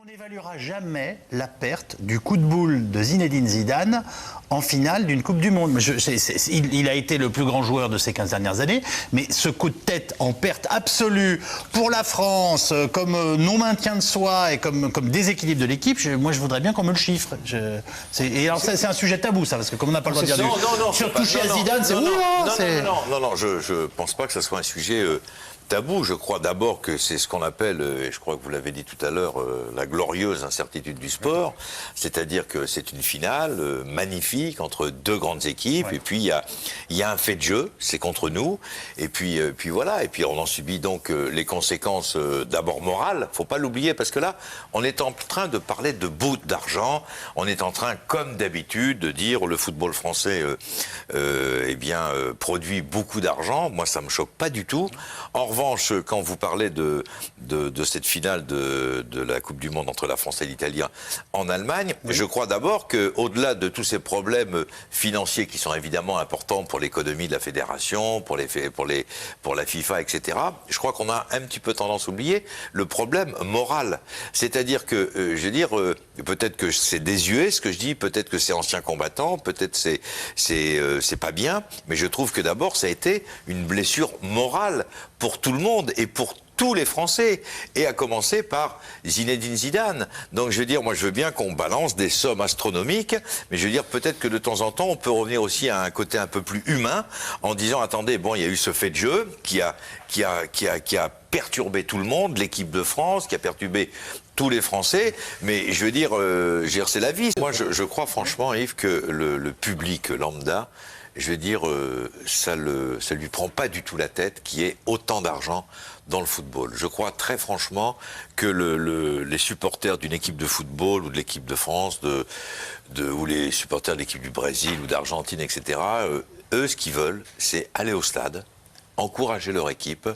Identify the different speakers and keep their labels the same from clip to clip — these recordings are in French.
Speaker 1: On n'évaluera jamais la perte du coup de boule de Zinedine Zidane en finale d'une Coupe du Monde. Il a été le plus grand joueur de ces 15 dernières années, mais ce coup de tête en perte absolue pour la France, comme non-maintien de soi et comme déséquilibre de l'équipe, moi je voudrais bien qu'on me le chiffre. Et alors c'est un sujet tabou ça, parce que comme on n'a pas le droit de dire sur toucher à Zidane, c'est...
Speaker 2: Non, je pense pas que ce soit un sujet... tabou. Je crois d'abord que c'est ce qu'on appelle, et je crois que vous l'avez dit tout à l'heure, la glorieuse incertitude du sport. C'est-à-dire que c'est une finale magnifique entre deux grandes équipes. Ouais. Et puis il y a un fait de jeu, c'est contre nous. Et puis voilà. Et puis on en subit donc les conséquences d'abord morales. Faut pas l'oublier parce que là, on est en train de parler de bout d'argent. On est en train, comme d'habitude, de dire le football français, produit beaucoup d'argent. Moi, ça me choque pas du tout. En revanche, quand vous parlez de cette finale de la Coupe du Monde entre la France et l'Italie en Allemagne, oui. Je crois d'abord qu'au-delà de tous ces problèmes financiers qui sont évidemment importants pour l'économie de la fédération, pour la FIFA, etc., je crois qu'on a un petit peu tendance à oublier le problème moral. C'est-à-dire que, je veux dire, peut-être que c'est désuet ce que je dis, peut-être que c'est ancien combattant, peut-être c'est pas bien, mais je trouve que d'abord ça a été une blessure morale pour tout le monde et pour tous les Français, et à commencer par Zinedine Zidane. Donc je veux dire, moi je veux bien qu'on balance des sommes astronomiques, mais je veux dire peut-être que de temps en temps on peut revenir aussi à un côté un peu plus humain en disant attendez, bon il y a eu ce fait de jeu qui a perturbé tout le monde, l'équipe de France, qui a perturbé tous les Français, mais je veux dire c'est la vie. Moi je crois franchement Yves que le public lambda, je veux dire, ça lui prend pas du tout la tête qu'il y ait autant d'argent dans le football. Je crois très franchement que les supporters d'une équipe de football ou de l'équipe de France, ou les supporters de l'équipe du Brésil ou d'Argentine, etc., eux, ce qu'ils veulent, c'est aller au stade, encourager leur équipe,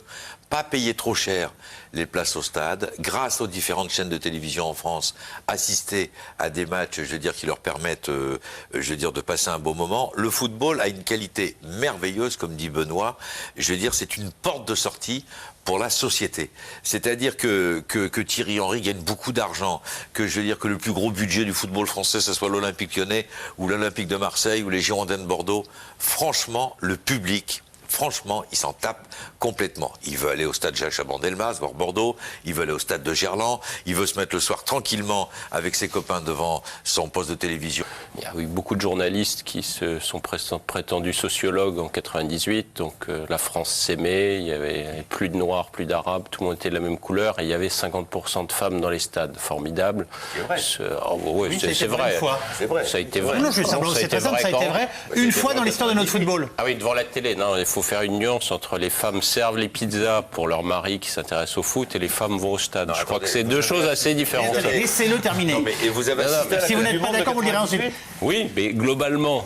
Speaker 2: pas payer trop cher les places au stade, grâce aux différentes chaînes de télévision en France, assister à des matchs, je veux dire, qui leur permettent, je veux dire, de passer un beau moment. Le football a une qualité merveilleuse, comme dit Benoît. Je veux dire, c'est une porte de sortie pour la société. C'est-à-dire que Thierry Henry gagne beaucoup d'argent, que je veux dire que le plus gros budget du football français, ce soit l'Olympique Lyonnais ou l'Olympique de Marseille ou les Girondins de Bordeaux. Franchement, le public, franchement, il s'en tape complètement. Il veut aller au stade Jacques Chaban-Delmas, voir Bordeaux. Il veut aller au stade de Gerland. Il veut se mettre le soir tranquillement avec ses copains devant son poste de télévision.
Speaker 3: Il y a eu beaucoup de journalistes qui se sont prétendus sociologues en 98. Donc la France s'aimait, il y avait plus de Noirs, plus d'Arabes, tout le monde était de la même couleur. Et il y avait 50% de femmes dans les stades. Formidable.
Speaker 2: C'est vrai.
Speaker 3: C'est vrai.
Speaker 2: C'est vrai.
Speaker 3: Ça a été vrai.
Speaker 1: Non, ça a été vrai une fois dans l'histoire de notre football.
Speaker 3: Ah oui, devant la télé. Non, il faut faire une nuance entre les femmes servent les pizzas pour leur mari qui s'intéresse au foot et les femmes vont au stade. Je crois que c'est deux choses assez différentes.
Speaker 1: Laissez-le terminer.
Speaker 2: Non, mais, et vous avez
Speaker 1: si vous n'êtes pas d'accord, vous le direz ensuite.
Speaker 3: Oui, mais globalement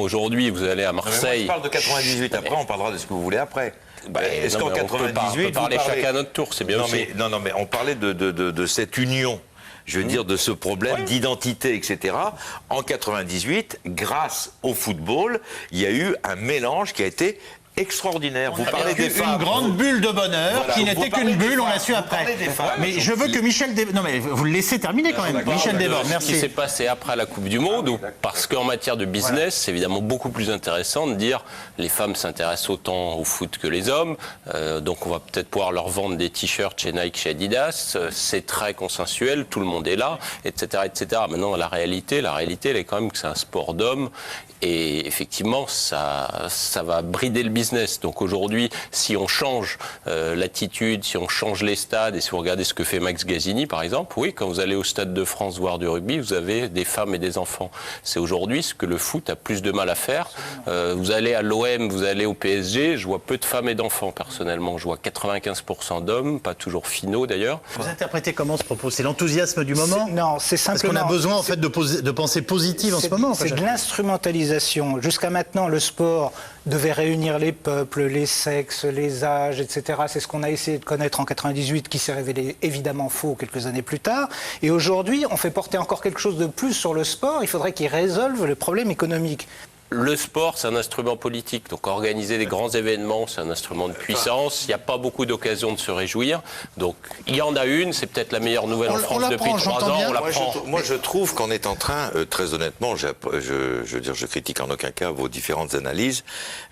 Speaker 3: aujourd'hui, vous allez à Marseille.
Speaker 2: Moi, je parle de 98. Après, on parlera de ce que vous voulez après.
Speaker 3: Est-ce qu'en 98, on peut parler chacun à notre tour, c'est bien aussi.
Speaker 2: Mais on parlait de cette union. Je veux dire, de ce problème d'identité, etc. En 98, grâce au football, il y a eu un mélange qui a été extraordinaire.
Speaker 1: Vous parlez des femmes. Une grande bulle de bonheur qui n'était qu'une bulle, on l'a su après. Mais je veux que Michel Desbordes... Non mais vous le laissez terminer quand même. Michel Desbordes, merci.
Speaker 3: Ce qui s'est passé après la Coupe du Monde, parce qu'en matière de business, c'est évidemment beaucoup plus intéressant de dire les femmes s'intéressent autant au foot que les hommes, donc on va peut-être pouvoir leur vendre des t-shirts chez Nike, chez Adidas, c'est très consensuel, tout le monde est là, etc. etc. Maintenant, la réalité, elle est quand même que c'est un sport d'hommes. Et effectivement, ça va brider le business. Donc aujourd'hui, si on change l'attitude, si on change les stades, et si vous regardez ce que fait Max Gazzini, par exemple, oui, quand vous allez au Stade de France voir du rugby, vous avez des femmes et des enfants. C'est aujourd'hui ce que le foot a plus de mal à faire. Vous allez à l'OM, vous allez au PSG, je vois peu de femmes et d'enfants, personnellement. Je vois 95% d'hommes, pas toujours finaux d'ailleurs.
Speaker 1: Vous interprétez comment ce propos? C'est l'enthousiasme du moment?
Speaker 4: Non, c'est simplement...
Speaker 1: Parce qu'on a besoin en fait de pensée positive en ce moment.
Speaker 4: C'est de l'instrumentalisation. Jusqu'à maintenant, le sport devait réunir les peuples, les sexes, les âges, etc. C'est ce qu'on a essayé de connaître en 98, qui s'est révélé évidemment faux quelques années plus tard. Et aujourd'hui, on fait porter encore quelque chose de plus sur le sport. Il faudrait qu'il résolve le problème économique.
Speaker 3: le sport, c'est un instrument politique. Donc organiser des grands événements, c'est un instrument de puissance. Il n'y a pas beaucoup d'occasions de se réjouir. Donc il y en a une, c'est peut-être la meilleure nouvelle en France depuis 3 ans. On la prend.
Speaker 2: Moi, je trouve qu'on est en train, très honnêtement, je veux dire, je critique en aucun cas vos différentes analyses,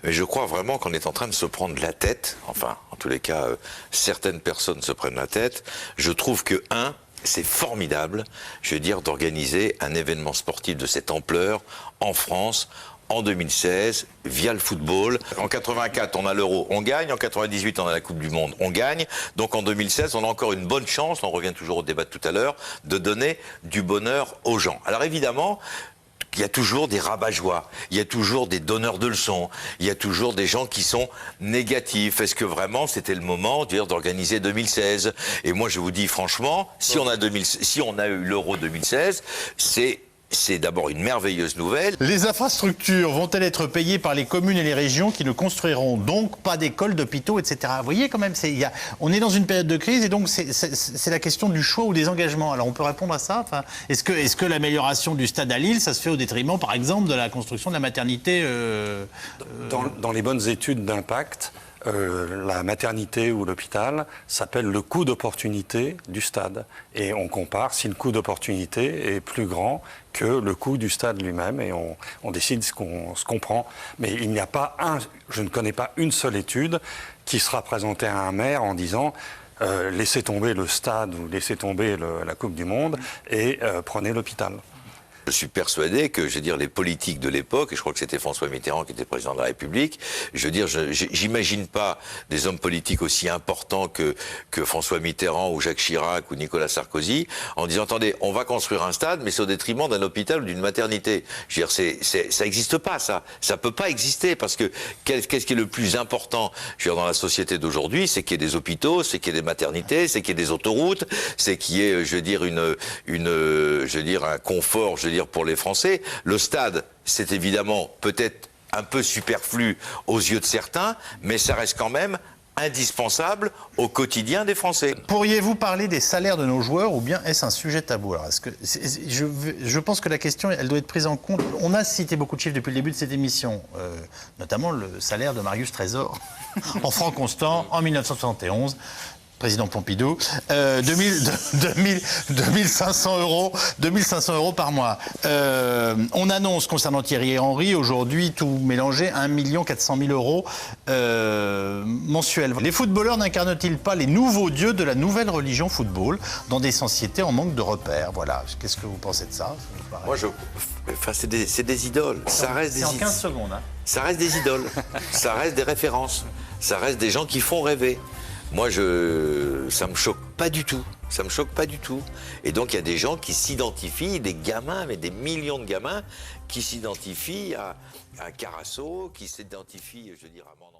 Speaker 2: mais je crois vraiment qu'on est en train de se prendre la tête. Enfin, en tous les cas, certaines personnes se prennent la tête. Je trouve que, c'est formidable, je veux dire, d'organiser un événement sportif de cette ampleur en France, en 2016, via le football. En 84, on a l'Euro, on gagne. En 98, on a la Coupe du Monde, on gagne. Donc en 2016, on a encore une bonne chance, on revient toujours au débat de tout à l'heure, de donner du bonheur aux gens. Alors évidemment, il y a toujours des rabat-joie, il y a toujours des donneurs de leçons, il y a toujours des gens qui sont négatifs. Est-ce que vraiment c'était le moment d'organiser 2016 ? Et moi je vous dis franchement, si on a eu l'Euro 2016, c'est d'abord une merveilleuse nouvelle.
Speaker 1: Les infrastructures vont-elles être payées par les communes et les régions qui ne construiront donc pas d'écoles, d'hôpitaux, etc. Vous voyez quand même, on est dans une période de crise et donc c'est la question du choix ou des engagements. Alors on peut répondre à ça. Enfin, est-ce que l'amélioration du stade à Lille, ça se fait au détriment, par exemple, de la construction de la maternité
Speaker 5: Dans les bonnes études d'impact, la maternité ou l'hôpital s'appelle le coût d'opportunité du stade. Et on compare si le coût d'opportunité est plus grand que le coût du stade lui-même et on décide ce qu'on prend. Mais il n'y a pas je ne connais pas une seule étude qui sera présentée à un maire en disant laissez tomber le stade ou laissez tomber la Coupe du Monde et prenez l'hôpital.
Speaker 2: Je suis persuadé que, je veux dire, les politiques de l'époque, et je crois que c'était François Mitterrand qui était président de la République, je veux dire, j'imagine pas des hommes politiques aussi importants que François Mitterrand ou Jacques Chirac ou Nicolas Sarkozy, en disant, attendez, on va construire un stade, mais c'est au détriment d'un hôpital ou d'une maternité. Je veux dire, ça n'existe pas, ça. Ça peut pas exister, parce que qu'est-ce qui est le plus important, je veux dire, dans la société d'aujourd'hui, c'est qu'il y ait des hôpitaux, c'est qu'il y ait des maternités, c'est qu'il y ait des autoroutes, c'est qu'il y ait, je veux dire, un confort, je veux dire, pour les Français. Le stade, c'est évidemment peut-être un peu superflu aux yeux de certains, mais ça reste quand même indispensable au quotidien des Français.
Speaker 1: Pourriez-vous parler des salaires de nos joueurs ou bien est-ce un sujet tabou ? Alors, je pense que la question, elle doit être prise en compte. On a cité beaucoup de chiffres depuis le début de cette émission, notamment le salaire de Marius Trésor en francs constants en 1971. Président Pompidou, 2500 euros par mois. On annonce concernant Thierry Henry, aujourd'hui, tout mélangé, 1 400 000 euros mensuels. Les footballeurs n'incarnent-ils pas les nouveaux dieux de la nouvelle religion football dans des sociétés en manque de repères ? Voilà. Qu'est-ce que vous pensez de ça ?
Speaker 2: Moi, c'est des idoles. Ça reste des
Speaker 1: C'est en 15 secondes. Hein.
Speaker 2: Ça reste des idoles. Ça reste des références. Ça reste des gens qui font rêver. Moi, ça me choque pas du tout. Ça me choque pas du tout. Et donc, il y a des gens qui s'identifient, des gamins, mais des millions de gamins, qui s'identifient à Carasso, qui s'identifient, je veux dire, à Mandanda.